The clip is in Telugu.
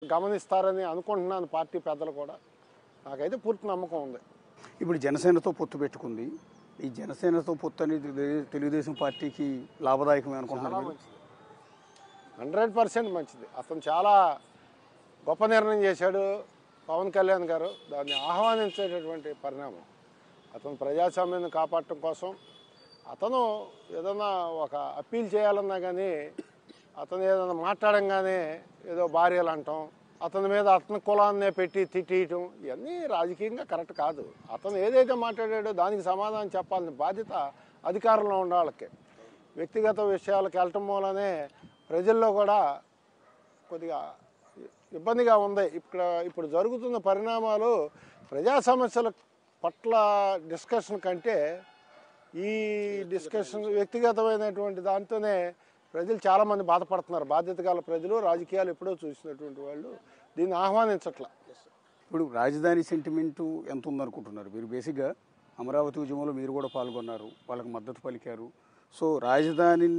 గమనిస్తారని అనుకుంటున్నాను. పార్టీ పెద్దలు కూడా నాకైతే పూర్తి నమ్మకం ఉంది. ఇప్పుడు జనసేనతో పొత్తు పెట్టుకుంది. ఈ జనసేనతో పొత్తు అనేది తెలుగుదేశం పార్టీకి లాభదాయకమే అనుకుంటున్నారు. 100% మంచిది. అతను చాలా గొప్ప నిర్ణయం చేశాడు పవన్ కళ్యాణ్ గారు. దాన్ని ఆహ్వానించేటటువంటి పరిణామం. అతను ప్రజాస్వామ్యాన్ని కాపాడటం కోసం అతను ఏదన్నా ఒక అప్పీల్ చేయాలన్నా కానీ, అతను ఏదైనా మాట్లాడంగానే ఏదో భార్యలు అంటాం, అతని మీద అతని కులాన్నే పెట్టి తిట్టేయటం, ఇవన్నీ రాజకీయంగా కరెక్ట్ కాదు. అతను ఏదైతే మాట్లాడాడో దానికి సమాధానం చెప్పాలని బాధ్యత అధికారంలో ఉన్న వాళ్ళకి. వ్యక్తిగత విషయాలకు వెళ్ళటం మూలనే ప్రజల్లో కూడా కొద్దిగా ఇబ్బందిగా ఉంది. ఇప్పుడు జరుగుతున్న పరిణామాలు ప్రజా సమస్యల పట్ల డిస్కషన్ కంటే ఈ డిస్కషన్ వ్యక్తిగతమైనటువంటి దాంతోనే ప్రజలు చాలామంది బాధపడుతున్నారు. బాధ్యత గల ప్రజలు, రాజకీయాలు ఎప్పుడో చూసినటువంటి వాళ్ళు దీన్ని ఆహ్వానించట్లా. ఇప్పుడు రాజధాని సెంటిమెంటు ఎంత ఉందనుకుంటున్నారు మీరు? బేసిక్గా అమరావతి ఉద్యమంలో మీరు కూడా పాల్గొన్నారు, వాళ్ళకి మద్దతు పలికారు. సో రాజధానిని